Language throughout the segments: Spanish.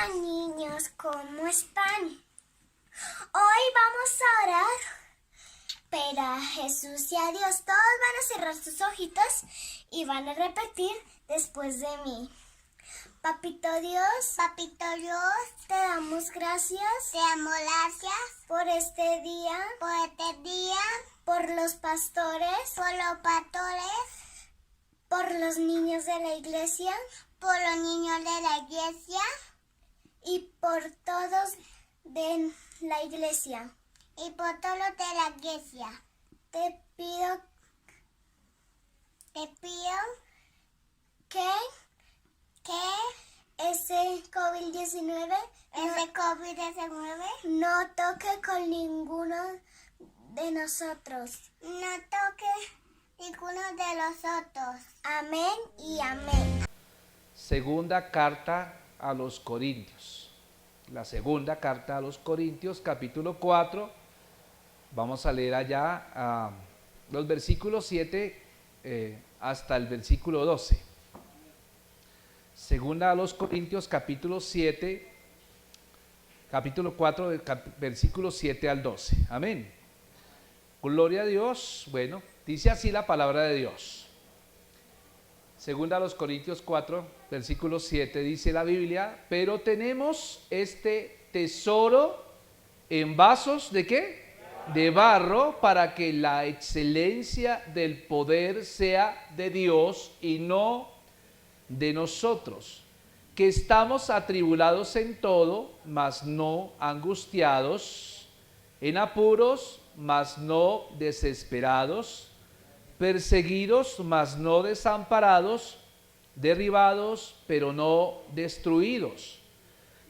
Hola niños, ¿cómo están? Hoy vamos a orar, pero a Jesús y a Dios. Todos van a cerrar sus ojitos y van a repetir después de mí. Papito Dios, te damos gracias por este día, por los pastores, por los niños de la iglesia y por todos de la iglesia. Te pido que ese COVID-19 no toque con ninguno de nosotros. Amén y amén. Segunda carta a los Corintios. La segunda carta a los Corintios, capítulo 4. Vamos a leer allá los versículos 7 hasta el versículo 12. Segunda a los Corintios, capítulo 4, versículos 7 al 12. Amén. Gloria a Dios. Bueno, dice así la palabra de Dios. Segunda a los Corintios 4, versículo 7, dice la Biblia: pero tenemos este tesoro en vasos ¿de qué? De barro, para que la excelencia del poder sea de Dios y no de nosotros, que estamos atribulados en todo, mas no angustiados, en apuros, mas no desesperados, perseguidos, mas no desamparados, derribados, pero no destruidos,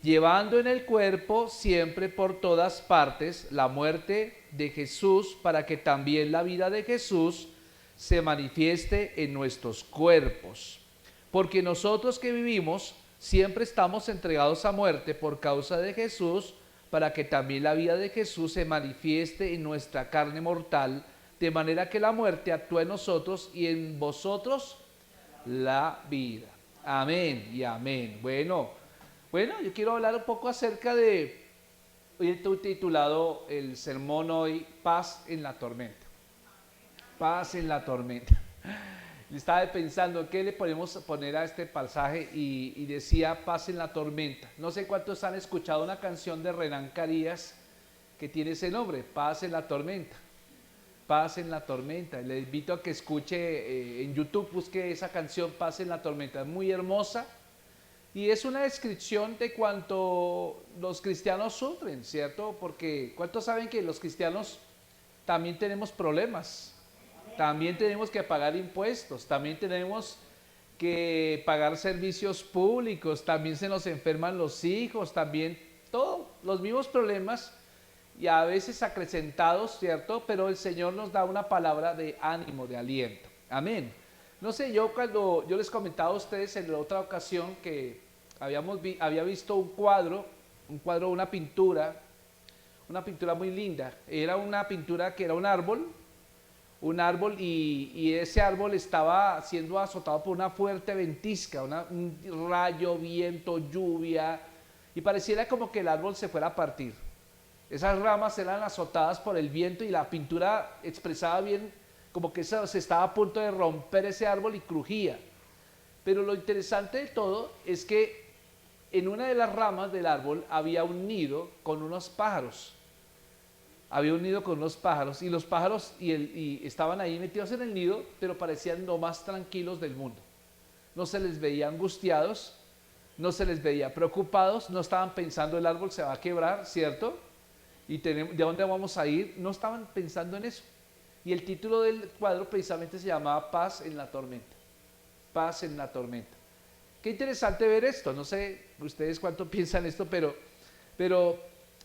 llevando en el cuerpo siempre por todas partes la muerte de Jesús, para que también la vida de Jesús se manifieste en nuestros cuerpos. Porque nosotros que vivimos siempre estamos entregados a muerte por causa de Jesús, para que también la vida de Jesús se manifieste en nuestra carne mortal, de manera que la muerte actúe en nosotros y en vosotros la vida. Amén y amén. Bueno, yo quiero hablar un poco acerca de, hoy he titulado el sermón hoy, Paz en la tormenta. Paz en la tormenta. Estaba pensando qué le podemos poner a este pasaje y decía paz en la tormenta. No sé cuántos han escuchado una canción de Renan Carías que tiene ese nombre, Paz en la tormenta. Paz en la tormenta. Le invito a que escuche en YouTube, busque esa canción Paz en la tormenta. Es muy hermosa y es una descripción de cuánto los cristianos sufren, ¿cierto? Porque ¿cuántos saben que los cristianos también tenemos problemas? También tenemos que pagar impuestos, también tenemos que pagar servicios públicos, también se nos enferman los hijos, también todos los mismos problemas y a veces acrecentados, ¿cierto? Pero el Señor nos da una palabra de ánimo, de aliento. Amén. No sé, cuando yo les comentaba a ustedes en la otra ocasión que había visto un cuadro, una pintura muy linda. Era una pintura que era un árbol y ese árbol estaba siendo azotado por una fuerte ventisca, un rayo, viento, lluvia, y pareciera como que el árbol se fuera a partir. Esas ramas eran azotadas por el viento y la pintura expresaba bien como que se estaba a punto de romper ese árbol y crujía. Pero lo interesante de todo es que en una de las ramas del árbol había un nido con unos pájaros. Y los pájaros estaban ahí metidos en el nido, pero parecían lo más tranquilos del mundo. No se les veía angustiados, no se les veía preocupados, no estaban pensando el árbol se va a quebrar, ¿cierto? ¿Y ¿de dónde vamos a ir? No estaban pensando en eso. Y el título del cuadro precisamente se llamaba Paz en la tormenta. Paz en la tormenta. Qué interesante ver esto. No sé ustedes cuánto piensan esto, pero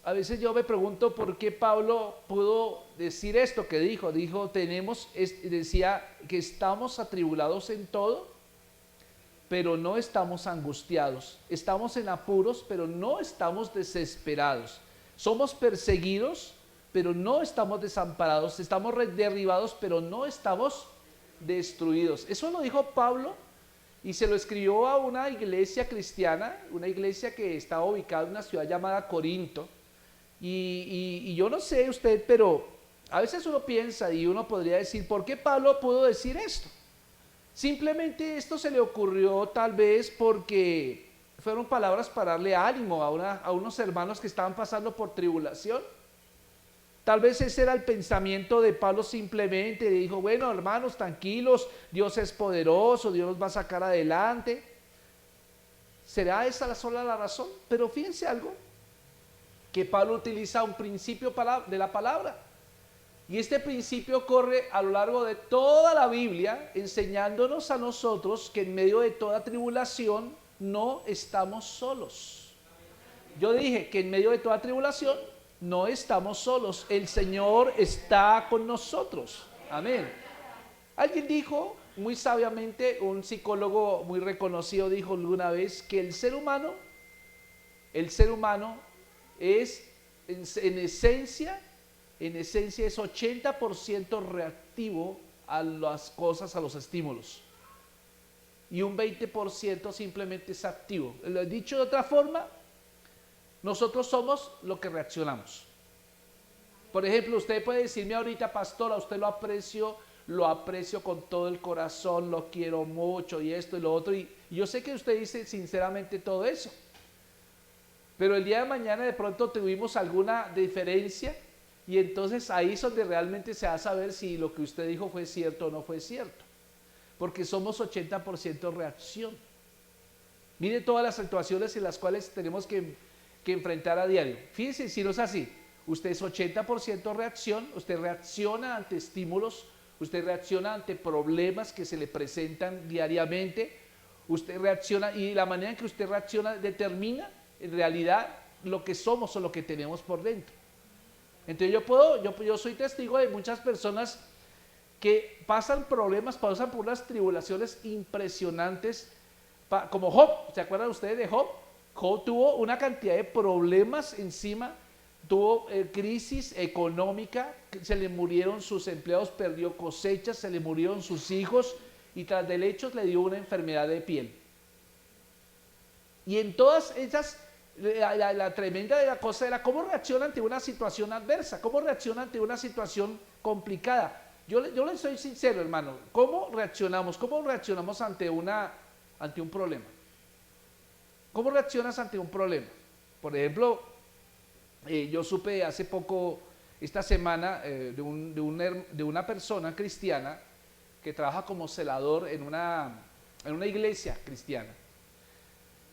a veces yo me pregunto por qué Pablo pudo decir esto que dijo. Decía que estamos atribulados en todo, pero no estamos angustiados. Estamos en apuros, pero no estamos desesperados. Somos perseguidos, pero no estamos desamparados. Estamos derribados, pero no estamos destruidos. Eso lo dijo Pablo y se lo escribió a una iglesia cristiana, una iglesia que estaba ubicada en una ciudad llamada Corinto. Y yo no sé usted, pero a veces uno piensa y uno podría decir, ¿por qué Pablo pudo decir esto? Simplemente esto se le ocurrió tal vez porque fueron palabras para darle ánimo a unos hermanos que estaban pasando por tribulación. Tal vez ese era el pensamiento de Pablo, simplemente dijo, bueno, hermanos, tranquilos, Dios es poderoso, Dios nos va a sacar adelante. ¿Será esa sola la razón? Pero fíjense algo, que Pablo utiliza un principio de la palabra. Y este principio corre a lo largo de toda la Biblia, enseñándonos a nosotros que en medio de toda tribulación no estamos solos. Yo dije que en medio de toda tribulación no estamos solos, el Señor está con nosotros. Amén. Alguien dijo muy sabiamente, un psicólogo muy reconocido dijo alguna vez que el ser humano es en esencia es 80% reactivo a las cosas, a los estímulos, y un 20% simplemente es activo. Lo he dicho de otra forma, nosotros somos lo que reaccionamos. Por ejemplo, usted puede decirme ahorita, pastor, a usted lo aprecio con todo el corazón, lo quiero mucho y esto y lo otro, y yo sé que usted dice sinceramente todo eso, pero el día de mañana de pronto tuvimos alguna diferencia, y entonces ahí es donde realmente se va a saber si lo que usted dijo fue cierto o no fue cierto, porque somos 80% reacción. Mire todas las situaciones en las cuales tenemos que enfrentar a diario. Fíjense, si no es así, usted es 80% reacción, usted reacciona ante estímulos, usted reacciona ante problemas que se le presentan diariamente, usted reacciona, y la manera en que usted reacciona determina en realidad lo que somos o lo que tenemos por dentro. Entonces yo soy testigo de muchas personas que pasan problemas, pasan por unas tribulaciones impresionantes, como Job. ¿Se acuerdan ustedes de Job? Job tuvo una cantidad de problemas encima, tuvo crisis económica, se le murieron sus empleados, perdió cosechas, se le murieron sus hijos, y tras del hecho le dio una enfermedad de piel. Y en todas esas, la tremenda de la cosa era cómo reacciona ante una situación adversa, cómo reacciona ante una situación complicada. Yo le soy sincero, hermano, ¿cómo reaccionamos ante un problema? ¿Cómo reaccionas ante un problema? Por ejemplo, yo supe hace poco, esta semana, de una persona cristiana que trabaja como celador en una iglesia cristiana.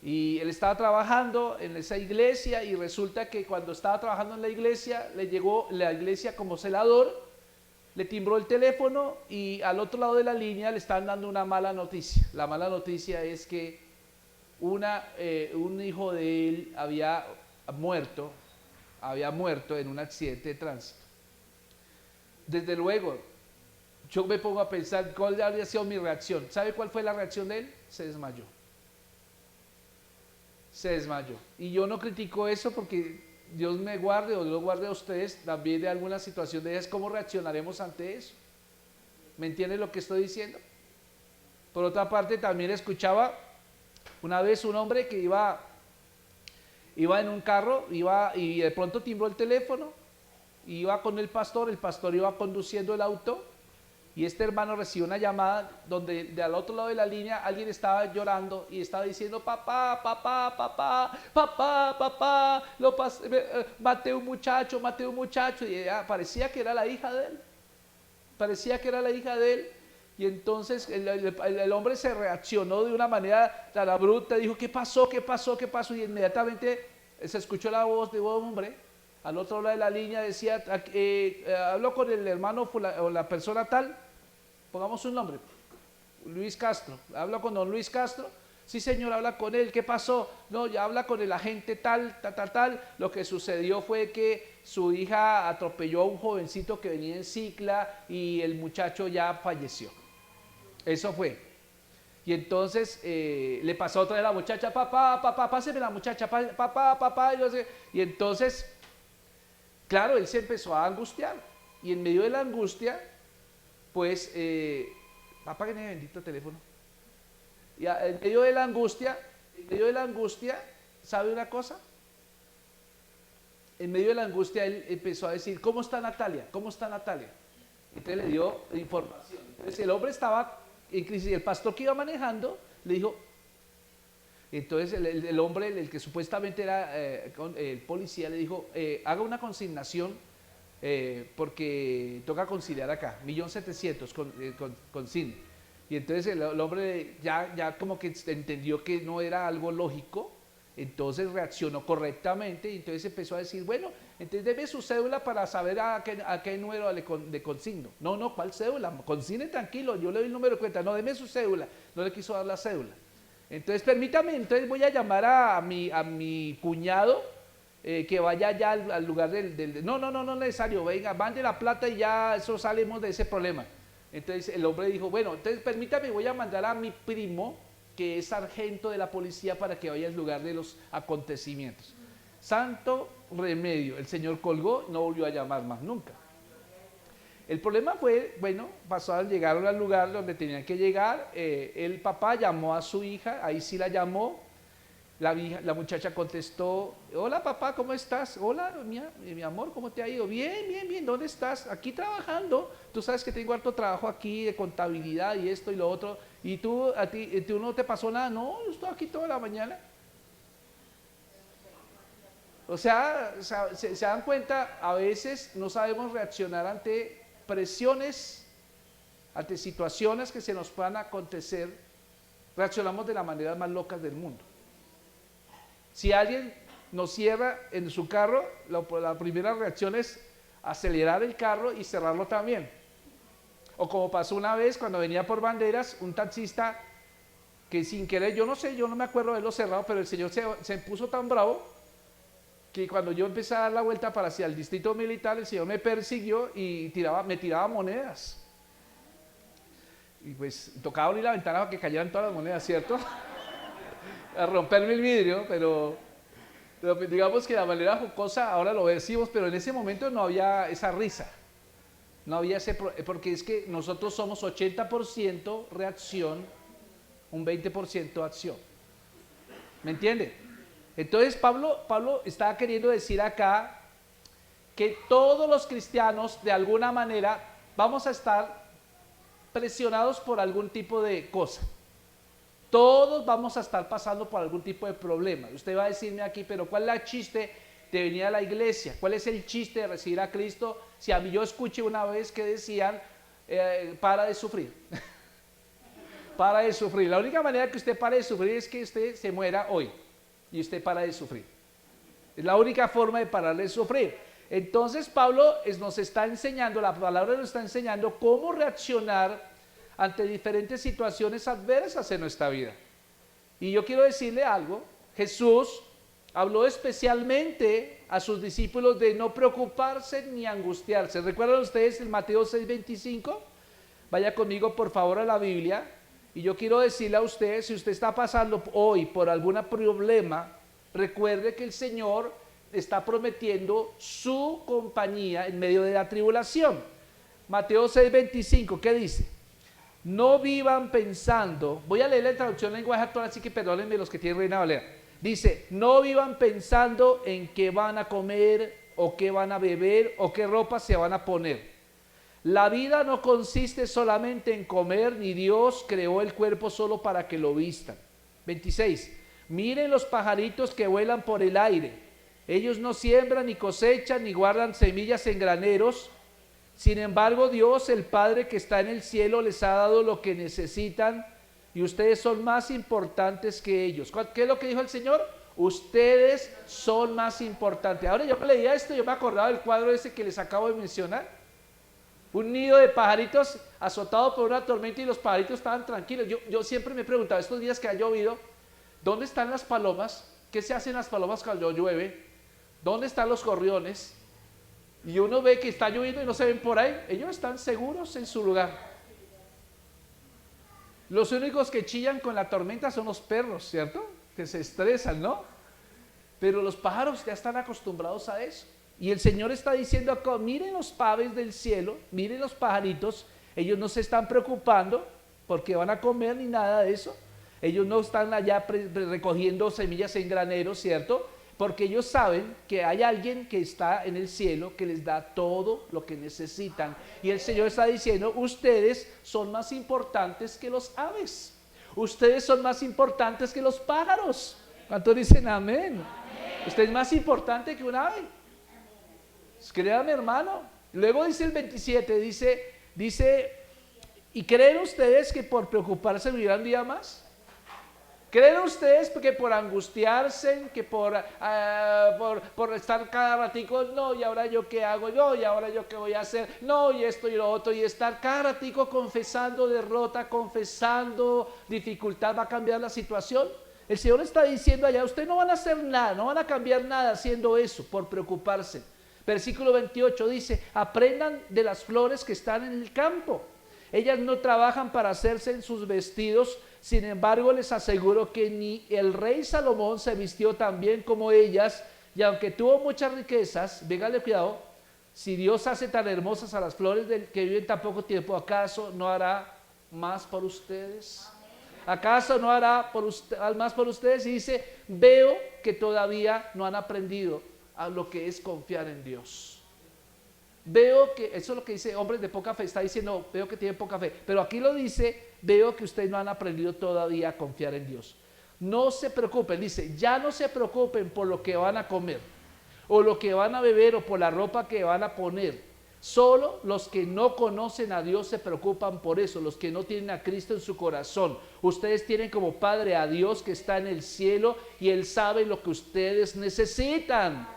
Y él estaba trabajando en esa iglesia, y resulta que cuando estaba trabajando en la iglesia, le llegó la iglesia como celador, le timbró el teléfono, y al otro lado de la línea le estaban dando una mala noticia. La mala noticia es que un hijo de él había muerto en un accidente de tránsito. Desde luego, yo me pongo a pensar cuál habría sido mi reacción. ¿Sabe cuál fue la reacción de él? Se desmayó. Y yo no critico eso, porque Dios me guarde, o Dios guarde a ustedes también de alguna situación de esas. ¿Cómo reaccionaremos ante eso? ¿Me entiende lo que estoy diciendo? Por otra parte, también escuchaba una vez un hombre que iba en un carro, y de pronto timbró el teléfono, iba con el pastor iba conduciendo el auto, y este hermano recibió una llamada donde al otro lado de la línea alguien estaba llorando y estaba diciendo, papá, maté un muchacho, y parecía que era la hija de él, y entonces el hombre se reaccionó de una manera tan abrupta, dijo, ¿qué pasó? Y inmediatamente se escuchó la voz de un hombre al otro lado de la línea, decía, habló con el hermano o la persona tal, pongamos un nombre, Luis Castro, habla con don Luis Castro. Sí, señor, habla con él. ¿Qué pasó? No, ya habla con el agente tal. Lo que sucedió fue que su hija atropelló a un jovencito que venía en cicla, y el muchacho ya falleció. Eso fue. Y entonces le pasó otra vez a la muchacha, papá, páseme la muchacha, papá. Y entonces, claro, él se empezó a angustiar. Y en medio de la angustia, pues, apáguenme el bendito teléfono. Y en medio de la angustia, ¿sabe una cosa? En medio de la angustia él empezó a decir, ¿cómo está Natalia? ¿Cómo está Natalia? Entonces le dio información. Entonces el hombre estaba en crisis y el pastor que iba manejando le dijo, entonces el hombre, el que supuestamente era el policía, le dijo, haga una consignación porque toca conciliar acá, 1.700.000 consigne. Y entonces el hombre ya como que entendió que no era algo lógico, entonces reaccionó correctamente y entonces empezó a decir, bueno, entonces deme su cédula para saber a qué número le consigno. No, ¿cuál cédula? Consigne tranquilo, yo le doy el número de cuenta. No, deme su cédula. No le quiso dar la cédula. Entonces permítame, entonces voy a llamar a mi cuñado que vaya ya al lugar No es necesario, venga, mande la plata y ya eso salimos de ese problema. Entonces el hombre dijo, bueno, entonces permítame, voy a mandar a mi primo que es sargento de la policía para que vaya al lugar de los acontecimientos. Santo remedio, el señor colgó, no volvió a llamar más nunca. El problema fue, bueno, llegaron al lugar donde tenían que llegar, el papá llamó a su hija, ahí sí la llamó, la muchacha contestó, hola papá, ¿cómo estás? Hola, mi amor, ¿cómo te ha ido? Bien, ¿dónde estás? Aquí trabajando, tú sabes que tengo harto trabajo aquí de contabilidad y esto y lo otro, y tú no te pasó nada. No, yo estoy aquí toda la mañana. O sea, se dan cuenta, a veces no sabemos reaccionar ante presiones, ante situaciones que se nos puedan acontecer, reaccionamos de la manera más loca del mundo. Si alguien nos cierra en su carro, la primera reacción es acelerar el carro y cerrarlo también. O como pasó una vez cuando venía por Banderas, un taxista que sin querer, yo no me acuerdo de haberlo cerrado, pero el señor se puso tan bravo que cuando yo empecé a dar la vuelta para hacia el distrito militar, el señor me persiguió y me tiraba monedas. Y pues tocaba abrir la ventana para que cayeran todas las monedas, ¿cierto? A romperme el vidrio, pero digamos que de la manera jocosa ahora lo decimos, pero en ese momento no había esa risa, no había porque es que nosotros somos 80% reacción, un 20% acción. ¿Me entiende? Entonces Pablo estaba queriendo decir acá que todos los cristianos de alguna manera vamos a estar presionados por algún tipo de cosa. Todos vamos a estar pasando por algún tipo de problema. Usted va a decirme aquí, pero ¿cuál es el chiste de venir a la iglesia? ¿Cuál es el chiste de recibir a Cristo? Si a mí yo escuché una vez que decían, para de sufrir. Para de sufrir. La única manera que usted pare de sufrir es que usted se muera hoy y usted para de sufrir. Es la única forma de parar de sufrir. Entonces Pablo nos está enseñando, la palabra nos está enseñando cómo reaccionar ante diferentes situaciones adversas en nuestra vida. Y yo quiero decirle algo, Jesús habló especialmente a sus discípulos de no preocuparse ni angustiarse. ¿Recuerdan ustedes el Mateo 6:25? Vaya conmigo por favor a la Biblia. Y yo quiero decirle a usted, si usted está pasando hoy por algún problema, recuerde que el Señor está prometiendo su compañía en medio de la tribulación. Mateo 6:25, ¿qué dice? No vivan pensando, voy a leer la traducción en lenguaje actual, así que perdónenme los que tienen Reina Valera. Dice, no vivan pensando en qué van a comer, o qué van a beber, o qué ropa se van a poner. La vida no consiste solamente en comer, ni Dios creó el cuerpo solo para que lo vistan. 26. Miren los pajaritos que vuelan por el aire. Ellos no siembran, ni cosechan, ni guardan semillas en graneros. Sin embargo, Dios, el Padre que está en el cielo, les ha dado lo que necesitan y ustedes son más importantes que ellos. ¿Qué es lo que dijo el Señor? Ustedes son más importantes. Ahora yo leía esto, yo me acordaba del cuadro ese que les acabo de mencionar. Un nido de pajaritos azotado por una tormenta y los pajaritos estaban tranquilos. Yo siempre me he preguntado, estos días que ha llovido, ¿dónde están las palomas? ¿Qué se hacen las palomas cuando llueve? ¿Dónde están los gorriones? Y uno ve que está lloviendo y no se ven por ahí. Ellos están seguros en su lugar. Los únicos que chillan con la tormenta son los perros, ¿cierto? Que se estresan, ¿no? Pero los pájaros ya están acostumbrados a eso. Y el Señor está diciendo acá, miren los paves del cielo, miren los pajaritos, ellos no se están preocupando porque van a comer ni nada de eso. ellos no están allá recogiendo semillas en graneros, ¿cierto? Porque ellos saben que hay alguien que está en el cielo que les da todo lo que necesitan. Y el Señor está diciendo, ustedes son más importantes que los aves. Ustedes son más importantes que los pájaros. ¿Cuántos dicen amén? Usted es más importante que un ave. Créame, hermano. Luego dice el 27, dice, ¿y creen ustedes que por preocuparse vivirán un día más? ¿Creen ustedes que por angustiarse, que por estar cada ratico, no, y ahora yo qué hago, no, y ahora yo qué voy a hacer, no, y esto y lo otro, y estar cada ratico confesando derrota, confesando dificultad, va a cambiar la situación? El Señor está diciendo allá, ustedes no van a hacer nada, no van a cambiar nada haciendo eso, por preocuparse. Versículo 28 dice, aprendan de las flores que están en el campo. Ellas no trabajan para hacerse en sus vestidos, sin embargo les aseguro que ni el rey Salomón se vistió tan bien como ellas, y aunque tuvo muchas riquezas, véngale cuidado, si Dios hace tan hermosas a las flores que viven tan poco tiempo, ¿acaso no hará más por ustedes? ¿Acaso no hará más por ustedes? Y dice, veo que todavía no han aprendido a lo que es confiar en Dios. Veo que, eso es lo que dice hombres de poca fe, está diciendo, veo que tienen poca fe, pero aquí lo dice, veo que ustedes no han aprendido todavía a confiar en Dios. No se preocupen, dice, ya no se preocupen por lo que van a comer, o lo que van a beber, o por la ropa que van a poner. Solo los que no conocen a Dios se preocupan por eso, los que no tienen a Cristo en su corazón. Ustedes tienen como Padre a Dios que está en el cielo, y Él sabe lo que ustedes necesitan.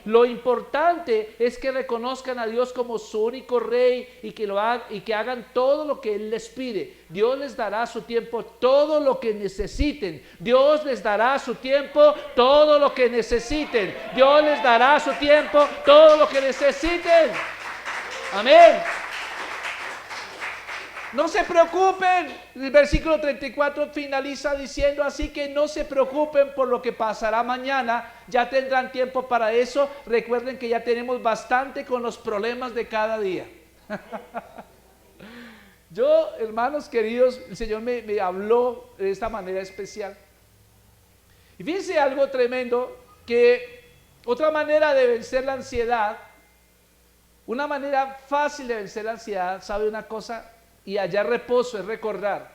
Lo importante es que reconozcan a Dios como su único rey y que hagan todo lo que Él les pide. Dios les dará a su tiempo todo lo que necesiten. Dios les dará a su tiempo todo lo que necesiten. Dios les dará a su tiempo todo lo que necesiten. Amén. No se preocupen. El versículo 34 finaliza diciendo, así que no se preocupen por lo que pasará mañana, ya tendrán tiempo para eso. Recuerden que ya tenemos bastante con los problemas de cada día. Yo, hermanos queridos, el Señor me habló de esta manera especial. Y fíjense algo tremendo, que otra manera de vencer la ansiedad, una manera fácil de vencer la ansiedad, ¿sabe una cosa? Y hallar reposo es recordar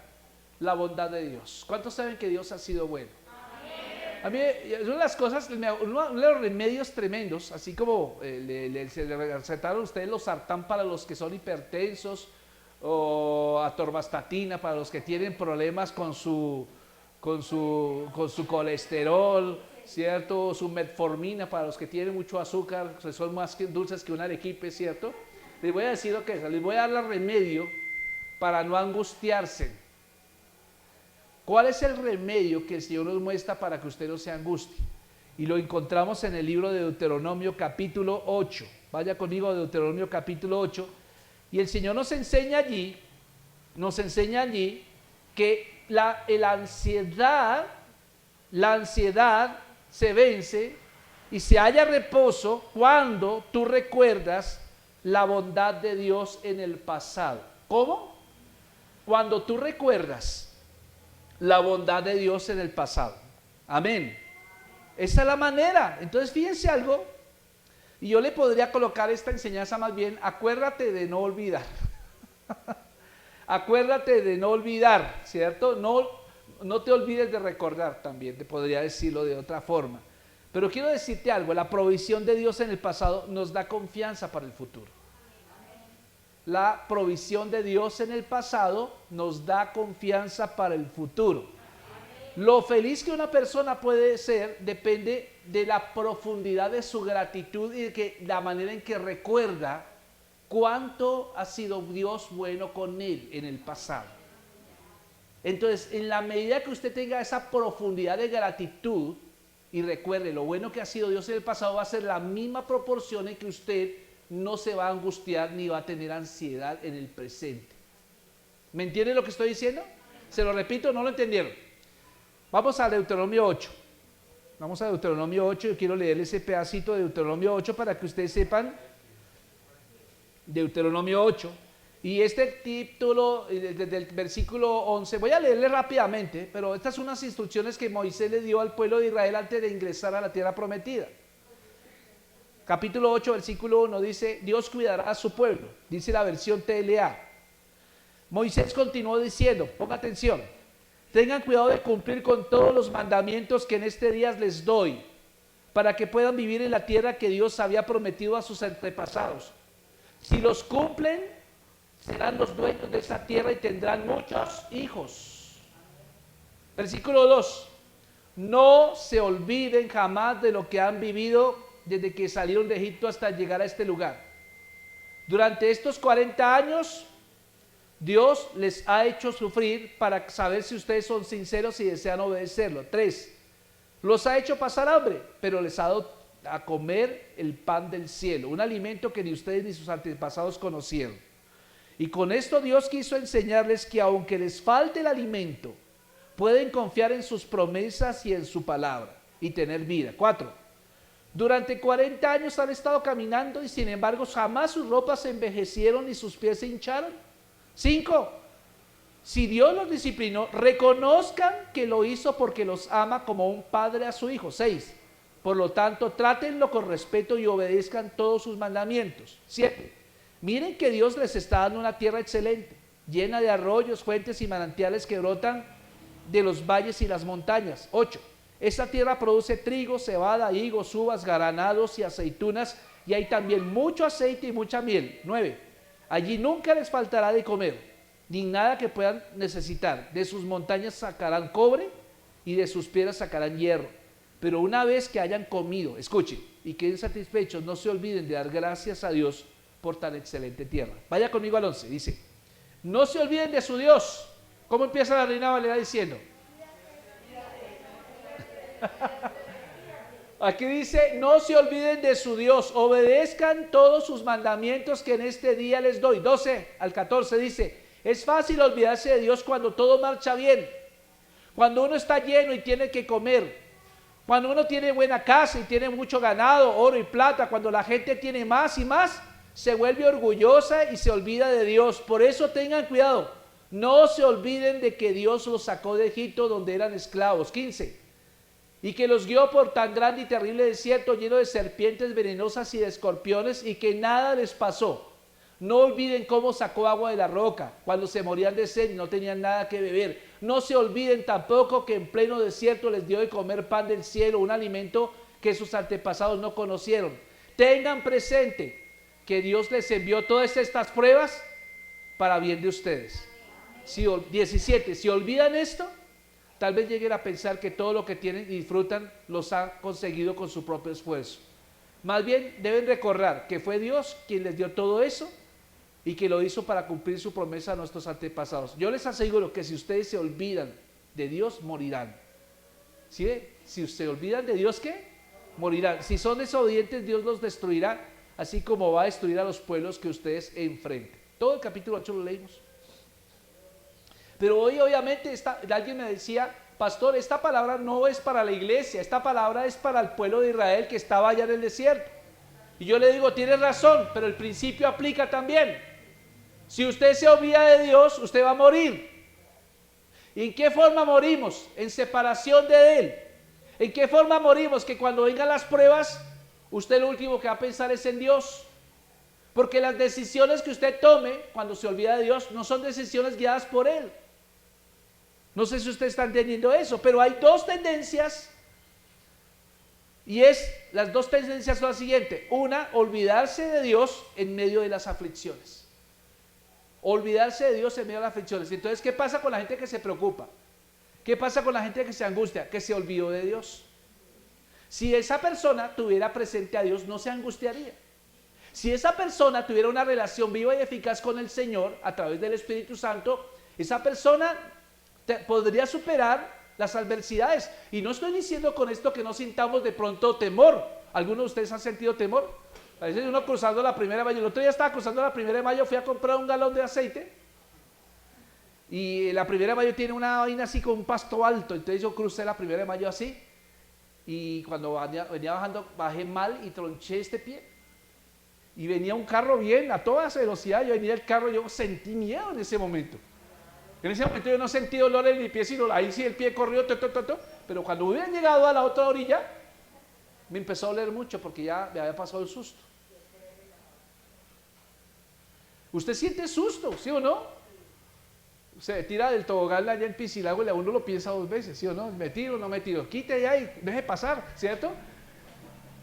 la bondad de Dios. ¿Cuántos saben que Dios ha sido bueno? A mí, una de las cosas, uno de los remedios tremendos, así como se le recetaron a ustedes los sartán para los que son hipertensos, o atorvastatina para los que tienen problemas con su colesterol, ¿cierto? Su metformina para los que tienen mucho azúcar, que son más dulces que un arequipe, ¿cierto? Les voy a decir lo que es, les voy a dar el remedio para no angustiarse. ¿Cuál es el remedio que el Señor nos muestra para que usted no se angustie? Y lo encontramos en el libro de Deuteronomio capítulo 8. Vaya conmigo a Deuteronomio capítulo 8. Y el Señor nos enseña allí que la ansiedad se vence y se halla reposo cuando tú recuerdas la bondad de Dios en el pasado. ¿Cómo? Cuando tú recuerdas la bondad de Dios en el pasado. Amén. Esa es la manera. Entonces fíjense algo, y yo le podría colocar esta enseñanza más bien, acuérdate de no olvidar. Acuérdate de no olvidar, ¿cierto? No te olvides de recordar también, te podría decirlo de otra forma. Pero quiero decirte algo, la provisión de Dios en el pasado nos da confianza para el futuro. La provisión de Dios en el pasado nos da confianza para el futuro. Lo feliz que una persona puede ser depende de la profundidad de su gratitud y de la manera en que recuerda cuánto ha sido Dios bueno con él en el pasado. Entonces, en la medida que usted tenga esa profundidad de gratitud y recuerde lo bueno que ha sido Dios en el pasado, va a ser la misma proporción en que usted no se va a angustiar ni va a tener ansiedad en el presente. ¿Me entienden lo que estoy diciendo? Se lo repito, ¿no lo entendieron? Vamos a Deuteronomio 8. Vamos a Deuteronomio 8. Yo quiero leer ese pedacito de Deuteronomio 8 para que ustedes sepan. Deuteronomio 8. Y este título, desde el versículo 11, voy a leerle rápidamente, pero estas son unas instrucciones que Moisés le dio al pueblo de Israel antes de ingresar a la tierra prometida. Capítulo 8, versículo 1 dice, Dios cuidará a su pueblo, dice la versión TLA. Moisés continuó diciendo, ponga atención, tengan cuidado de cumplir con todos los mandamientos que en este día les doy, para que puedan vivir en la tierra que Dios había prometido a sus antepasados. Si los cumplen, serán los dueños de esa tierra y tendrán muchos hijos. Versículo 2, no se olviden jamás de lo que han vivido desde que salieron de Egipto hasta llegar a este lugar. Durante estos 40 años, Dios les ha hecho sufrir para saber si ustedes son sinceros y desean obedecerlo. 3, los ha hecho pasar hambre, pero les ha dado a comer el pan del cielo, un alimento que ni ustedes ni sus antepasados conocieron. Y con esto Dios quiso enseñarles que aunque les falte el alimento, pueden confiar en sus promesas y en su palabra y tener vida. 4, durante 40 años han estado caminando y sin embargo jamás sus ropas se envejecieron ni sus pies se hincharon. 5, si Dios los disciplinó, reconozcan que lo hizo porque los ama como un padre a su hijo. 6, por lo tanto, trátenlo con respeto y obedezcan todos sus mandamientos. 7, miren que Dios les está dando una tierra excelente, llena de arroyos, fuentes y manantiales que brotan de los valles y las montañas. 8, esta tierra produce trigo, cebada, higos, uvas, granados y aceitunas, y hay también mucho aceite y mucha miel. 9, allí nunca les faltará de comer, ni nada que puedan necesitar. De sus montañas sacarán cobre y de sus piedras sacarán hierro. Pero una vez que hayan comido, escuchen, y queden satisfechos, no se olviden de dar gracias a Dios por tan excelente tierra. Vaya conmigo al 11, dice, no se olviden de su Dios. ¿Cómo empieza la Reina Valera diciendo? Aquí dice, no se olviden de su Dios, obedezcan todos sus mandamientos que en este día les doy. 12 al 14 dice, es fácil olvidarse de Dios cuando todo marcha bien, cuando uno está lleno y tiene que comer, cuando uno tiene buena casa y tiene mucho ganado, oro y plata, cuando la gente tiene más y más, se vuelve orgullosa y se olvida de Dios. Por eso tengan cuidado, no se olviden de que Dios los sacó de Egipto donde eran esclavos. 15, y que los guió por tan grande y terrible desierto lleno de serpientes venenosas y de escorpiones y que nada les pasó. No olviden cómo sacó agua de la roca cuando se morían de sed y no tenían nada que beber. No se olviden tampoco que en pleno desierto les dio de comer pan del cielo, un alimento que sus antepasados no conocieron. Tengan presente que Dios les envió todas estas pruebas para bien de ustedes. 17, si olvidan esto, tal vez lleguen a pensar que todo lo que tienen y disfrutan los han conseguido con su propio esfuerzo. Más bien deben recordar que fue Dios quien les dio todo eso y que lo hizo para cumplir su promesa a nuestros antepasados. Yo les aseguro que si ustedes se olvidan de Dios, morirán. ¿Sí? Si se olvidan de Dios, ¿qué? Morirán. Si son desobedientes, Dios los destruirá, así como va a destruir a los pueblos que ustedes enfrenten. Todo el capítulo 8 lo leímos. Pero hoy obviamente alguien me decía, pastor, esta palabra no es para la iglesia, esta palabra es para el pueblo de Israel que estaba allá en el desierto. Y yo le digo, tienes razón, pero el principio aplica también. Si usted se olvida de Dios, usted va a morir. ¿Y en qué forma morimos? En separación de Él. ¿En qué forma morimos? Que cuando vengan las pruebas, usted lo último que va a pensar es en Dios. Porque las decisiones que usted tome cuando se olvida de Dios no son decisiones guiadas por Él. No sé si usted está entendiendo eso, pero hay dos tendencias. Y las dos tendencias son las siguientes. Una, olvidarse de Dios en medio de las aflicciones. Olvidarse de Dios en medio de las aflicciones. Entonces, ¿qué pasa con la gente que se preocupa? ¿Qué pasa con la gente que se angustia? Que se olvidó de Dios. Si esa persona tuviera presente a Dios, no se angustiaría. Si esa persona tuviera una relación viva y eficaz con el Señor a través del Espíritu Santo, esa persona podría superar las adversidades. Y no estoy diciendo con esto que no sintamos de pronto temor. ¿Algunos de ustedes han sentido temor? A veces uno cruzando la 1 de mayo, el otro día estaba cruzando la 1 de mayo, fui a comprar un galón de aceite y la 1 de mayo tiene una vaina así con un pasto alto, entonces yo crucé la 1 de mayo así y cuando venía bajando, bajé mal y tronché este pie y venía un carro bien a toda velocidad, yo venía el carro, yo sentí miedo en ese momento. En ese momento yo no sentí dolor en mi pie, sino ahí sí el pie corrió, pero cuando hubieran llegado a la otra orilla, me empezó a doler mucho porque ya me había pasado el susto. Usted siente susto, ¿sí o no? Se tira del tobogán allá en Piscilago y a uno lo piensa 2 veces, ¿sí o no? ¿Me tiro o no me tiro? Quite allá y deje pasar, ¿cierto?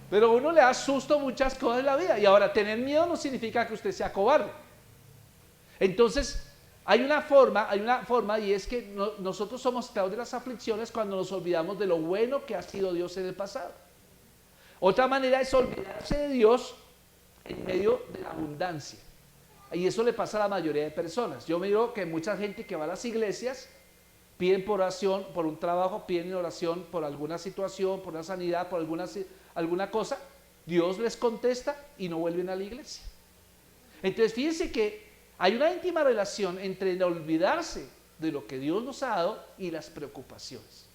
Pero a uno le da susto muchas cosas en la vida. Y ahora, tener miedo no significa que usted sea cobarde. Entonces, hay una forma y es que nosotros somos esclavos de las aflicciones cuando nos olvidamos de lo bueno que ha sido Dios en el pasado. Otra manera es olvidarse de Dios en medio de la abundancia. Y eso le pasa a la mayoría de personas. Yo miro que mucha gente que va a las iglesias piden por oración, por un trabajo, piden oración por alguna situación, por una sanidad, por alguna cosa. Dios les contesta y no vuelven a la iglesia. Entonces fíjense que hay una íntima relación entre el olvidarse de lo que Dios nos ha dado y las preocupaciones.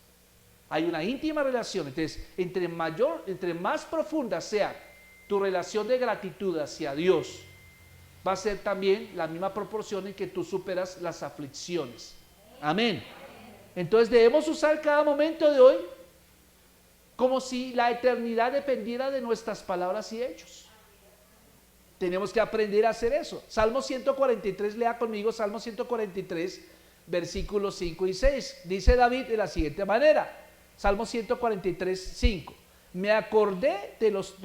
Hay una íntima relación. Entonces, entre más profunda sea tu relación de gratitud hacia Dios, va a ser también la misma proporción en que tú superas las aflicciones. Amén. Entonces debemos usar cada momento de hoy como si la eternidad dependiera de nuestras palabras y hechos. Tenemos que aprender a hacer eso. Salmo 143, lea conmigo Salmo 143, versículos 5 y 6. Dice David de la siguiente manera, Salmo 143, 5. Me acordé de los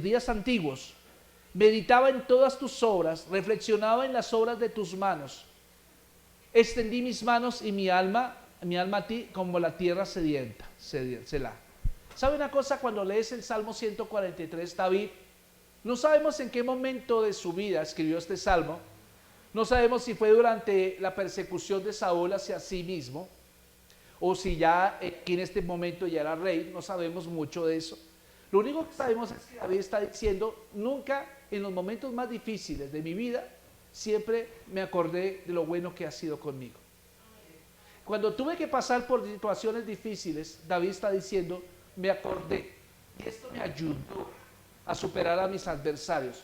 días antiguos, meditaba en todas tus obras, reflexionaba en las obras de tus manos. Extendí mis manos y mi alma a ti como la tierra sedienta. Selah. ¿Sabe una cosa? Cuando lees el Salmo 143, David, no sabemos en qué momento de su vida escribió este salmo. No sabemos si fue durante la persecución de Saúl hacia sí mismo, o si ya en este momento ya era rey. No sabemos mucho de eso. Lo único que sabemos es que David está diciendo, nunca en los momentos más difíciles de mi vida, siempre me acordé de lo bueno que ha sido conmigo. Cuando tuve que pasar por situaciones difíciles, David está diciendo, me acordé, y esto me ayudó a superar a mis adversarios,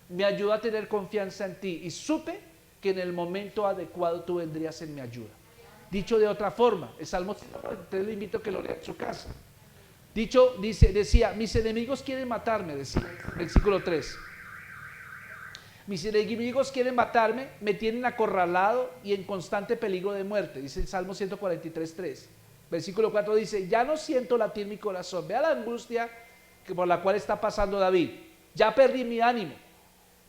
me ayudó a tener confianza en ti, y supe que en el momento adecuado tú vendrías en mi ayuda. Dicho de otra forma, el Salmo 143 le invito a que lo lea en su casa. Decía, mis enemigos quieren matarme, decía, versículo 3. Mis enemigos quieren matarme, me tienen acorralado y en constante peligro de muerte, dice el Salmo 143, 3. Versículo 4 dice, ya no siento latir mi corazón. Vea la angustia por la cual está pasando David. Ya perdí mi ánimo.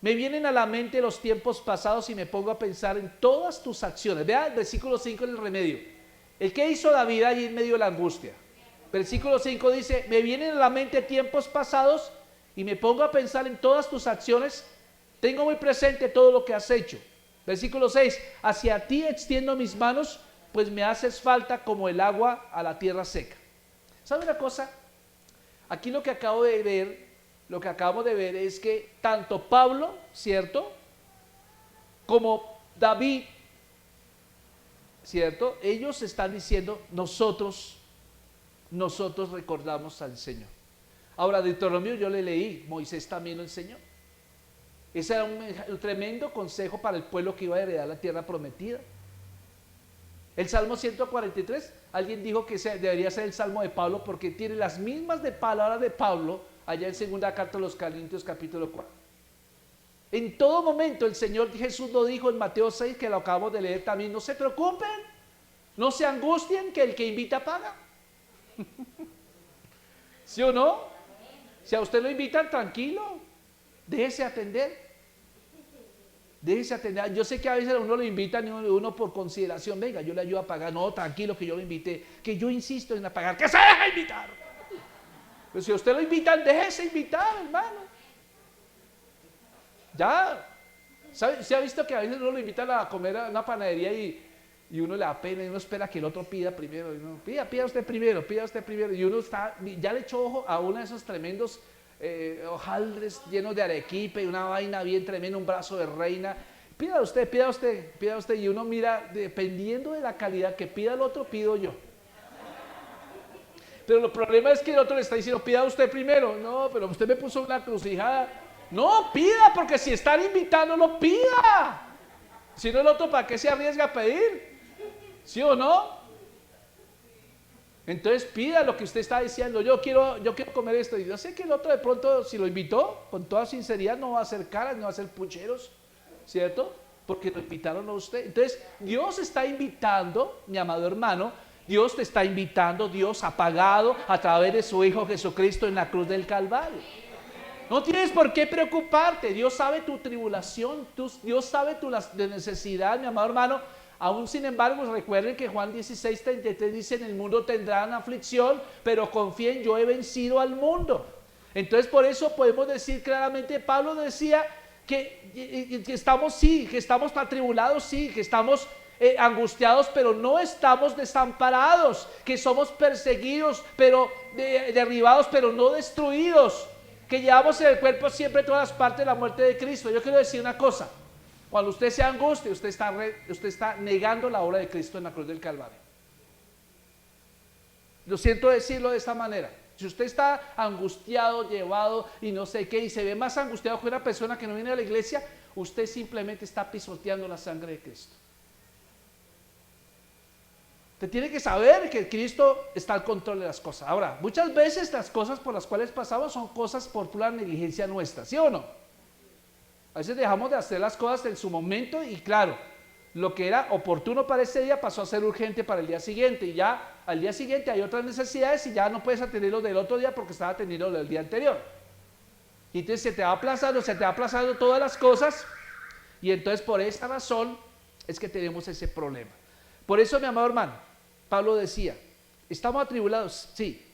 Me vienen a la mente los tiempos pasados y me pongo a pensar en todas tus acciones. Vea el versículo 5 en el remedio. ¿El qué hizo David allí en medio de la angustia? Versículo 5 dice, me vienen a la mente tiempos pasados y me pongo a pensar en todas tus acciones. Tengo muy presente todo lo que has hecho. Versículo 6, hacia ti extiendo mis manos, pues me haces falta como el agua a la tierra seca. ¿Sabe una cosa? Aquí lo que acabamos de ver es que tanto Pablo, ¿cierto? Como David, ¿cierto? Ellos están diciendo, nosotros recordamos al Señor. Ahora, Deuteronomio yo le leí, Moisés también lo enseñó. Ese era un tremendo consejo para el pueblo que iba a heredar la tierra prometida. El Salmo 143, alguien dijo que debería ser el Salmo de Pablo porque tiene las mismas palabras de Pablo allá en segunda carta de los Corintios capítulo 4. En todo momento el Señor Jesús lo dijo en Mateo 6, que lo acabamos de leer también, no se preocupen, no se angustien, que el que invita paga. ¿Sí o no? Si a usted lo invitan, tranquilo, déjese atender. Déjese atender. Yo sé que a veces a uno lo invitan y uno por consideración, venga, yo le ayudo a pagar. No, tranquilo, que yo lo invité, que yo insisto en pagar, que se deje invitar. Pero si a usted lo invitan, déjese invitar, hermano. Ya, ¿se ha visto que a veces uno lo invitan a comer a una panadería y uno le da pena y uno espera que el otro pida primero? Y uno, pida usted primero, y uno ya le echó ojo a uno de esos tremendos hojaldres llenos de arequipe y una vaina bien tremenda, un brazo de reina. Pida usted, y uno mira, dependiendo de la calidad que pida el otro, pido yo. Pero el problema es que el otro le está diciendo, pida usted primero. No, pero usted me puso una crucijada. No, pida, porque si están invitándolo, pida. Si no, el otro, ¿para qué se arriesga a pedir? ¿Sí o no? Entonces pida lo que usted está diciendo. Yo quiero comer esto. Y yo sé que el otro de pronto, si lo invitó, con toda sinceridad, no va a hacer caras, no va a hacer pucheros, ¿cierto? Porque lo invitaron a usted. Entonces, Dios está invitando, mi amado hermano, Dios te está invitando, Dios ha pagado a través de su Hijo Jesucristo en la cruz del Calvario. No tienes por qué preocuparte, Dios sabe tu tribulación, Dios sabe tu necesidad, mi amado hermano. Aún sin embargo, recuerden que Juan 16:33 dice, en el mundo tendrán aflicción, pero confíen, yo he vencido al mundo. Entonces por eso podemos decir claramente, Pablo decía que estamos, sí, que estamos atribulados, sí, que estamos angustiados, pero no estamos desamparados, que somos perseguidos, pero derribados, pero no destruidos, que llevamos en el cuerpo siempre todas las partes de la muerte de Cristo. Yo quiero decir una cosa, cuando usted se angustia, usted está negando la obra de Cristo en la cruz del Calvario. Lo siento decirlo de esta manera. Si usted está angustiado, llevado y no sé qué, y se ve más angustiado que una persona que no viene a la iglesia, usted simplemente está pisoteando la sangre de Cristo. Usted tiene que saber que Cristo está al control de las cosas. Ahora, muchas veces las cosas por las cuales pasamos son cosas por pura negligencia nuestra, ¿sí o no? A veces dejamos de hacer las cosas en su momento y claro, lo que era oportuno para ese día pasó a ser urgente para el día siguiente y ya al día siguiente hay otras necesidades y ya no puedes atenderlo del otro día porque estaba atendiendo del día anterior. Y entonces se te va aplazando todas las cosas y entonces por esta razón es que tenemos ese problema. Por eso, mi amado hermano, Pablo decía, ¿estamos atribulados? Sí.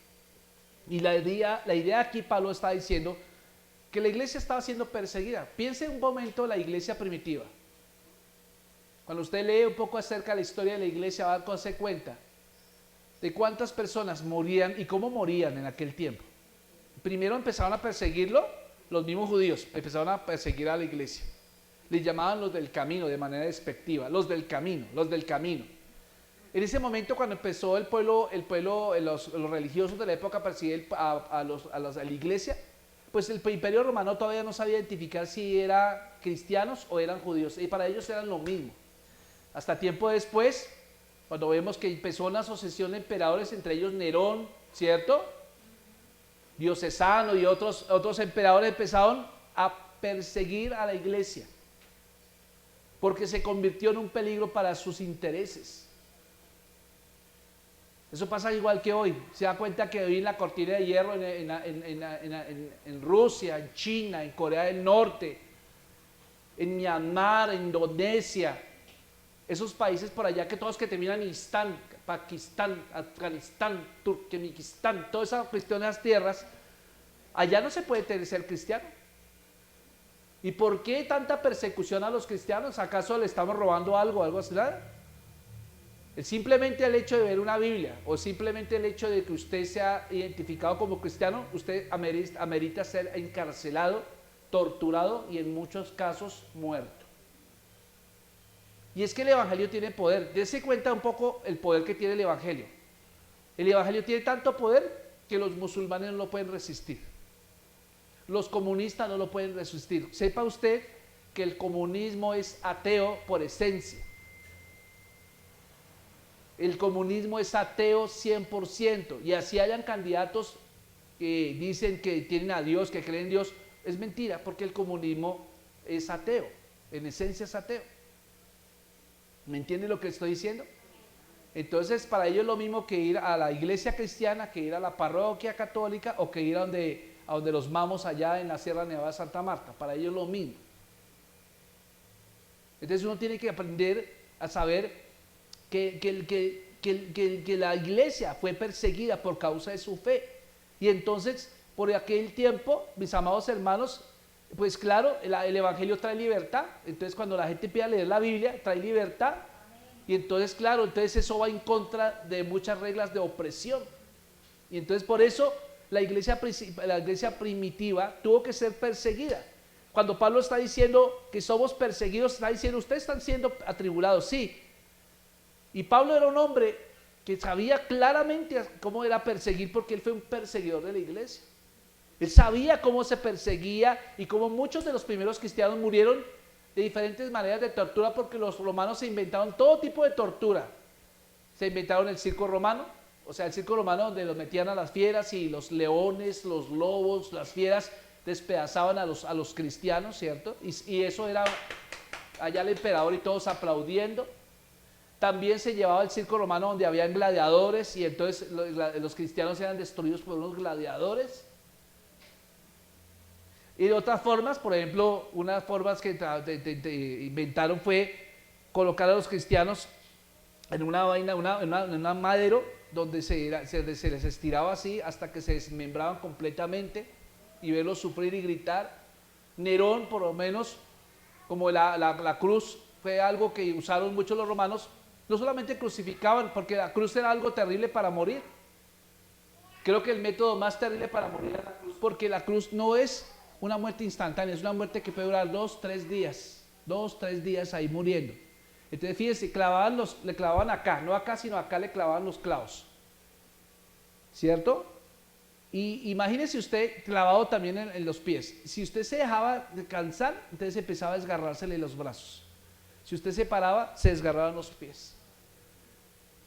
Y la idea aquí Pablo está diciendo que la iglesia estaba siendo perseguida. Piense un momento la iglesia primitiva. Cuando usted lee un poco acerca de la historia de la iglesia, va a darse cuenta de cuántas personas morían y cómo morían en aquel tiempo. Primero empezaron a perseguirlo, los mismos judíos empezaron a perseguir a la iglesia. Les llamaban los del camino de manera despectiva, los del camino, los del camino. En ese momento, cuando empezó el pueblo, los religiosos de la época a perseguir a la iglesia, pues el imperio romano todavía no sabía identificar si eran cristianos o eran judíos, y para ellos eran lo mismo. Hasta tiempo después, cuando vemos que empezó una asociación de emperadores, entre ellos Nerón, ¿cierto? Diocesano y otros emperadores empezaron a perseguir a la iglesia, porque se convirtió en un peligro para sus intereses. Eso pasa igual que hoy. Se da cuenta que hoy en la cortina de hierro en Rusia, en China, en Corea del Norte, en Myanmar, en Indonesia, esos países por allá que todos que terminan en Istán, Pakistán, Afganistán, Turkmenistán, todas esas cuestiones, tierras, allá no se puede ser cristiano. ¿Y por qué tanta persecución a los cristianos? ¿Acaso le estamos robando algo así? ¿Nada? Simplemente el hecho de ver una Biblia o simplemente el hecho de que usted sea identificado como cristiano, usted amerita ser encarcelado, torturado y en muchos casos muerto. Y es que el evangelio tiene poder. Dese cuenta un poco el poder que tiene el evangelio. El evangelio tiene tanto poder que los musulmanes no lo pueden resistir. Los comunistas no lo pueden resistir. Sepa usted que el comunismo es ateo por esencia. El comunismo es ateo 100%, y así hayan candidatos que dicen que tienen a Dios, que creen en Dios, es mentira, porque el comunismo es ateo, en esencia es ateo. ¿Me entiende lo que estoy diciendo? Entonces para ellos es lo mismo que ir a la iglesia cristiana, que ir a la parroquia católica o que ir a donde los mamos allá en la Sierra Nevada de Santa Marta, para ellos es lo mismo. Entonces uno tiene que aprender a saber que la iglesia fue perseguida por causa de su fe. Y entonces, por aquel tiempo, mis amados hermanos, pues claro, el evangelio trae libertad. Entonces, cuando la gente pide leer la Biblia, trae libertad. Y entonces, claro, entonces eso va en contra de muchas reglas de opresión. Y entonces, por eso, la iglesia primitiva tuvo que ser perseguida. Cuando Pablo está diciendo que somos perseguidos, está diciendo, ustedes están siendo atribulados, sí. Y Pablo era un hombre que sabía claramente cómo era perseguir, porque él fue un perseguidor de la iglesia. Él sabía cómo se perseguía y cómo muchos de los primeros cristianos murieron de diferentes maneras de tortura, porque los romanos se inventaron todo tipo de tortura. Se inventaron el circo romano, o sea, el circo romano donde los metían a las fieras y los leones, los lobos, las fieras despedazaban a los cristianos, ¿cierto? Y eso era allá el emperador y todos aplaudiendo. También se llevaba el circo romano donde habían gladiadores y entonces los cristianos eran destruidos por unos gladiadores. Y de otras formas, por ejemplo, unas formas que inventaron fue colocar a los cristianos en una vaina, en un madero donde se les estiraba así hasta que se desmembraban completamente y verlos sufrir y gritar. Nerón, por lo menos, como la cruz fue algo que usaron mucho los romanos, no solamente crucificaban, porque la cruz era algo terrible para morir. Creo que el método más terrible para morir era la cruz, porque la cruz no es una muerte instantánea, es una muerte que puede durar 2-3 días ahí muriendo. Entonces fíjense, le clavaban acá, no acá, sino acá le clavaban los clavos, ¿cierto? Y imagínese usted clavado también en los pies. Si usted se dejaba de cansar, entonces empezaba a desgarrársele los brazos. Si usted se paraba, se desgarraban los pies.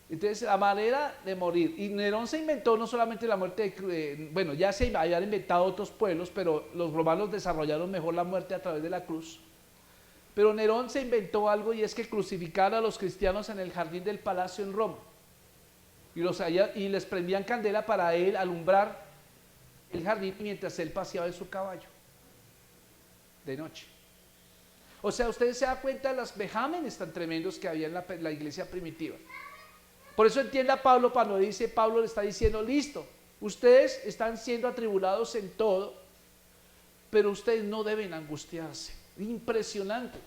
Entonces, la manera de morir. Y Nerón se inventó no solamente la muerte bueno, ya se habían inventado otros pueblos, pero los romanos desarrollaron mejor la muerte a través de la cruz. Pero Nerón se inventó algo, y es que crucificaban a los cristianos en el jardín del palacio en Roma. Y les prendían candela para él alumbrar el jardín mientras él paseaba en su caballo de noche. O sea, ustedes se dan cuenta de los vejámenes tan tremendos que había en la iglesia primitiva. Por eso entienda Pablo cuando dice, Pablo le está diciendo, listo, ustedes están siendo atribulados en todo, pero ustedes no deben angustiarse. Impresionante.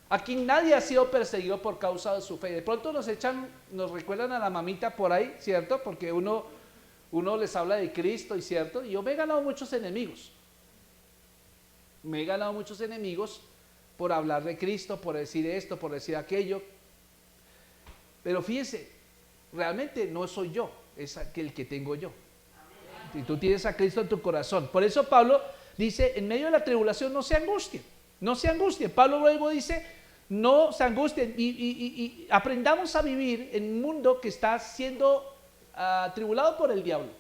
Aquí nadie ha sido perseguido por causa de su fe. De pronto nos recuerdan a la mamita por ahí, ¿cierto? Porque uno les habla de Cristo, y cierto, y yo me he ganado muchos enemigos. Me he ganado muchos enemigos por hablar de Cristo, por decir esto, por decir aquello. Pero fíjese, realmente no soy yo, es aquel que tengo yo. Y tú tienes a Cristo en tu corazón. Por eso Pablo dice, en medio de la tribulación no se angustien, no se angustien. Pablo luego dice, no se angustien y aprendamos a vivir en un mundo que está siendo atribulado por el diablo.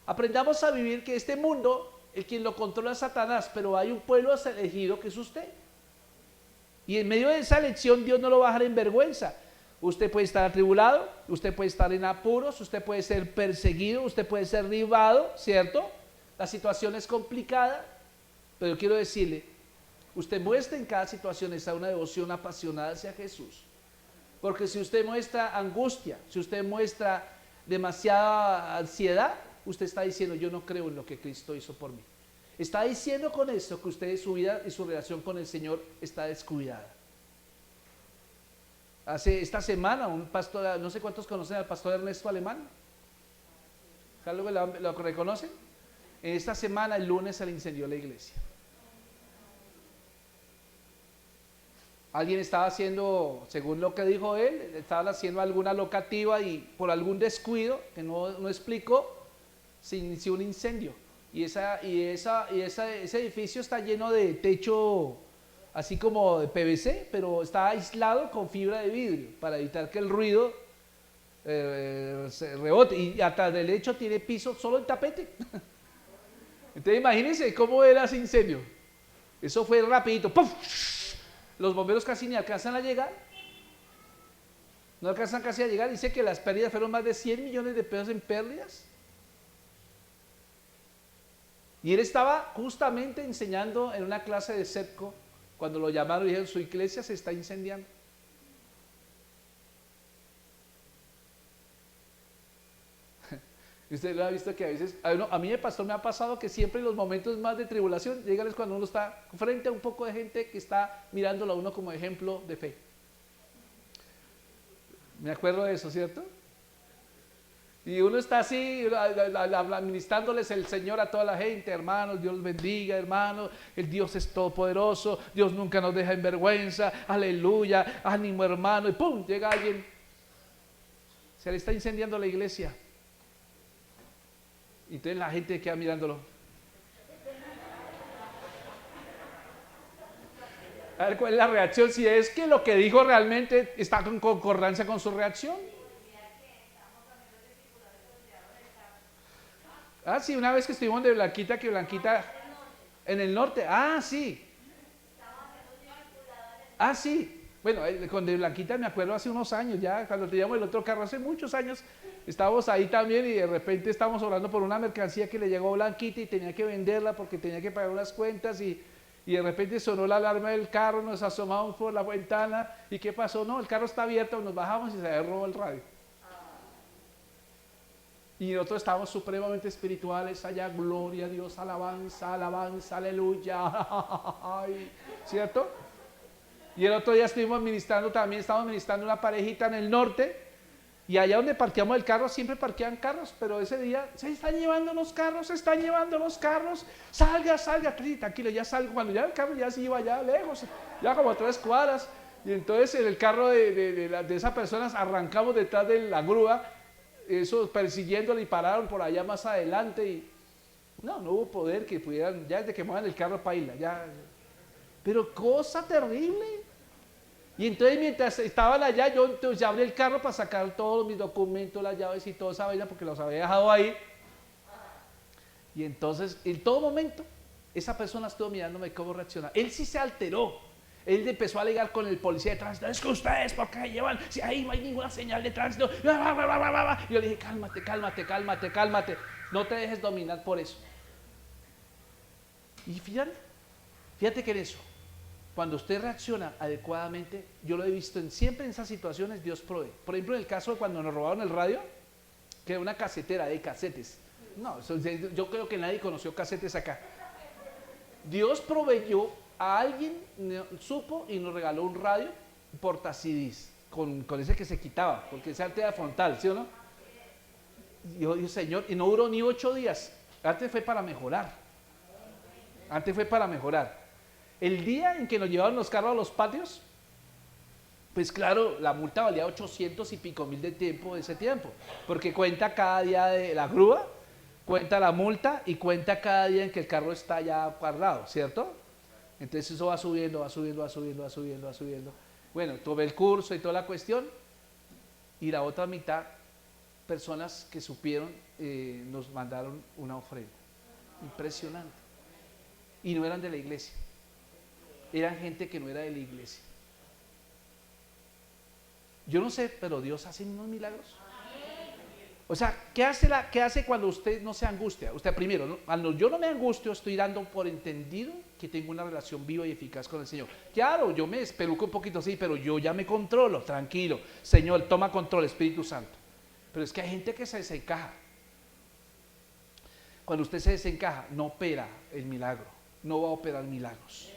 Aprendamos a vivir que este mundo, el quien lo controla es Satanás, pero hay un pueblo elegido que es usted. Y en medio de esa elección Dios no lo va a dejar en vergüenza. Usted puede estar atribulado, usted puede estar en apuros, usted puede ser perseguido, usted puede ser derribado, ¿cierto? La situación es complicada, pero yo quiero decirle, usted muestra en cada situación esa una devoción apasionada hacia Jesús. Porque si usted muestra angustia, si usted muestra demasiada ansiedad, usted está diciendo, yo no creo en lo que Cristo hizo por mí. Está diciendo con esto que usted, su vida y su relación con el Señor está descuidada. Esta semana un pastor, no sé cuántos conocen al pastor Ernesto Alemán. ¿Lo reconocen? En esta semana, el lunes, se le incendió la iglesia. Alguien estaba haciendo, según lo que dijo él, estaba haciendo alguna locativa y por algún descuido, que no explicó, se inició un incendio. Y ese edificio está lleno de techo así como de PVC, pero está aislado con fibra de vidrio para evitar que el ruido se rebote. Y hasta del hecho tiene piso solo el tapete. Entonces imagínense cómo era ese incendio. Eso fue rapidito. ¡Puf! Los bomberos casi ni alcanzan a llegar. No alcanzan casi a llegar. Dice que las pérdidas fueron más de 100 millones de pesos en pérdidas. Y él estaba justamente enseñando en una clase de CEPCO cuando lo llamaron y dijeron, su iglesia se está incendiando. Y usted lo ha visto que a veces, a mí pastor me ha pasado que siempre en los momentos más de tribulación, llegan cuando uno está frente a un poco de gente que está mirándolo a uno como ejemplo de fe. Me acuerdo de eso, ¿cierto? Y uno está así, administrándoles el Señor a toda la gente, hermanos, Dios los bendiga, hermanos, el Dios es todopoderoso, Dios nunca nos deja en vergüenza, aleluya, ánimo hermano, y pum, llega alguien. Se le está incendiando la iglesia. Y entonces la gente queda mirándolo. A ver cuál es la reacción, si es que lo que dijo realmente está en concordancia con su reacción. Ah, sí, una vez que estuvimos de Blanquita, que Blanquita en el norte, ah, sí. Ah, sí. Bueno, con de Blanquita me acuerdo hace unos años ya, cuando teníamos el otro carro, hace muchos años, estábamos ahí también y de repente estábamos orando por una mercancía que le llegó a Blanquita y tenía que venderla porque tenía que pagar unas cuentas y de repente sonó la alarma del carro, nos asomamos por la ventana y ¿qué pasó? No, el carro está abierto, nos bajamos y se había robado el radio. Y nosotros estábamos supremamente espirituales allá, gloria a Dios, alabanza, alabanza, aleluya, ¿cierto? Y el otro día estuvimos ministrando también, estábamos ministrando una parejita en el norte, y allá donde parqueamos el carro, siempre parquean carros, pero ese día, se están llevando los carros, salga, tranquilo, ya salgo, cuando ya el carro ya se iba allá lejos, ya como a 3 cuadras, y entonces en el carro de esas personas arrancamos detrás de la grúa, eso persiguiéndole y pararon por allá más adelante, y no hubo poder que pudieran, ya desde que muevan el carro paila, ya, pero cosa terrible. Y entonces mientras estaban allá, yo entonces ya abrí el carro para sacar todos mis documentos, las llaves y toda esa vaina, porque los había dejado ahí. Y entonces, en todo momento, esa persona estuvo mirándome cómo reaccionar. Él sí se alteró. Él empezó a alegar con el policía de tránsito, es que ustedes, ¿por qué llevan? Si ahí no hay ninguna señal de tránsito. Y yo le dije, cálmate, no te dejes dominar por eso. Y fíjate que en eso, cuando usted reacciona adecuadamente, yo lo he visto siempre en esas situaciones, Dios provee. Por ejemplo, en el caso de cuando nos robaron el radio, que era una casetera de casetes. No, yo creo que nadie conoció casetes acá. Dios proveyó, a alguien supo y nos regaló un radio porta CDs, con ese que se quitaba, porque ese antes era frontal, ¿sí o no? Y yo dije, Señor, y no duró ni 8 días. Antes fue para mejorar. El día en que nos llevaron los carros a los patios, pues claro, la multa valía 800 y pico mil de tiempo de ese tiempo, porque cuenta cada día de la grúa, cuenta la multa y cuenta cada día en que el carro está ya guardado, ¿cierto? Entonces eso va subiendo. Bueno, tomé el curso y toda la cuestión, y la otra mitad, personas que supieron, nos mandaron una ofrenda. Impresionante. Y no eran de la iglesia. Eran gente que no era de la iglesia. Yo no sé, pero Dios hace unos milagros. O sea, ¿qué hace cuando usted no se angustia? Usted primero, ¿no? Cuando yo no me angustio, estoy dando por entendido que tengo una relación viva y eficaz con el Señor. Claro, yo me espeluco un poquito, sí, pero yo ya me controlo, tranquilo. Señor, toma control, Espíritu Santo. Pero es que hay gente que se desencaja. Cuando usted se desencaja, no opera el milagro, no va a operar milagros.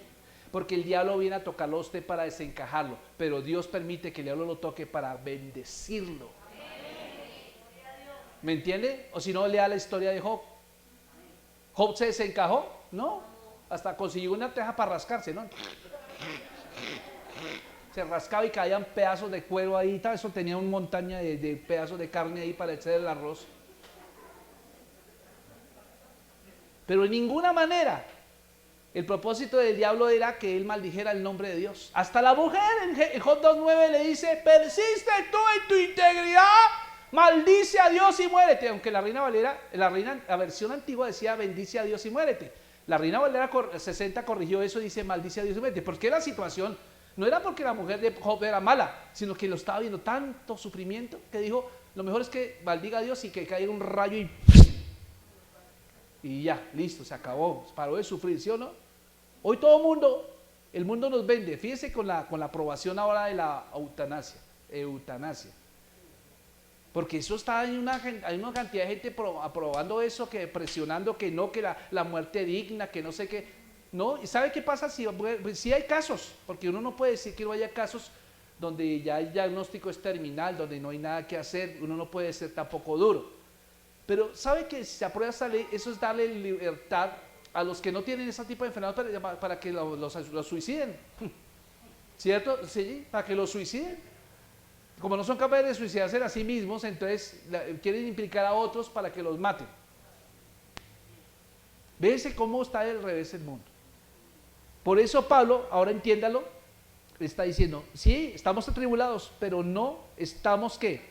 Porque el diablo viene a tocarlo a usted para desencajarlo, pero Dios permite que el diablo lo toque para bendecirlo. ¿Me entiende? O si no, lea la historia de Job. ¿Job se desencajó? No, hasta consiguió una teja para rascarse, ¿no? Se rascaba y caían pedazos de cuero ahí, eso tenía una montaña de pedazos de carne ahí para echar el arroz. Pero en ninguna manera el propósito del diablo era que él maldijera el nombre de Dios. Hasta la mujer en Job 2:9 le dice, persiste tú en tu integridad, maldice a Dios y muérete. Aunque la Reina Valera, la versión antigua decía bendice a Dios y muérete. La Reina Valera 60 corrigió eso y dice maldice a Dios y muérete. Porque la situación no era porque la mujer de Job era mala, sino que lo estaba viendo tanto sufrimiento que dijo, lo mejor es que maldiga a Dios y que caiga un rayo y ya, listo, se acabó, paró de sufrir, ¿sí o no? Hoy todo el mundo nos vende, fíjese con la aprobación ahora de la eutanasia. Porque eso está, hay una cantidad de gente aprobando eso, que presionando que no, que la muerte digna, que no sé qué. No, ¿y sabe qué pasa? Si hay casos, porque uno no puede decir que no haya casos donde ya el diagnóstico es terminal, donde no hay nada que hacer, uno no puede ser tampoco duro. Pero ¿sabe que si se aprueba esta ley, eso es darle libertad a los que no tienen ese tipo de enfermedad para que los suiciden? ¿Cierto? Sí, para que los suiciden. Como no son capaces de suicidarse a sí mismos, entonces quieren implicar a otros para que los maten. Véase cómo está al revés el mundo. Por eso Pablo, ahora entiéndalo, está diciendo, sí, estamos atribulados, pero no estamos, ¿qué?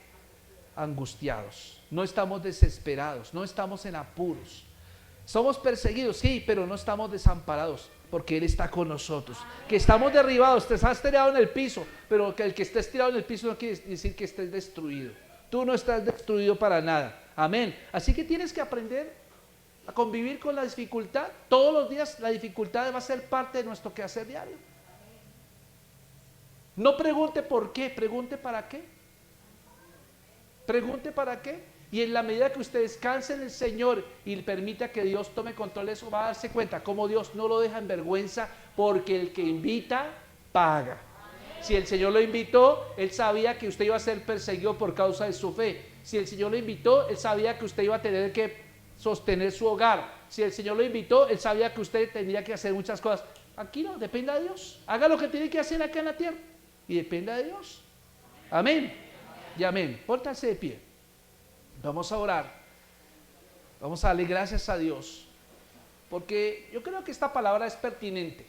Angustiados, no estamos desesperados, no estamos en apuros. Somos perseguidos, sí, pero no estamos desamparados, porque Él está con nosotros. Que estamos derribados, te estás tirado en el piso, pero que el que estés tirado en el piso no quiere decir que estés destruido. Tú no estás destruido para nada. Amén. Así que tienes que aprender a convivir con la dificultad. Todos los días la dificultad va a ser parte de nuestro quehacer diario. No pregunte por qué, pregunte para qué. Pregunte para qué. Y en la medida que usted descanse en el Señor y le permita que Dios tome control de eso, va a darse cuenta cómo Dios no lo deja en vergüenza, porque el que invita, paga. Si el Señor lo invitó, Él sabía que usted iba a ser perseguido por causa de su fe. Si el Señor lo invitó, Él sabía que usted iba a tener que sostener su hogar. Si el Señor lo invitó, Él sabía que usted tendría que hacer muchas cosas. Aquí no, dependa de Dios. Haga lo que tiene que hacer acá en la tierra y dependa de Dios. Amén y amén. Pónganse de pie. Vamos a orar. Vamos a darle gracias a Dios, porque yo creo que esta palabra es pertinente.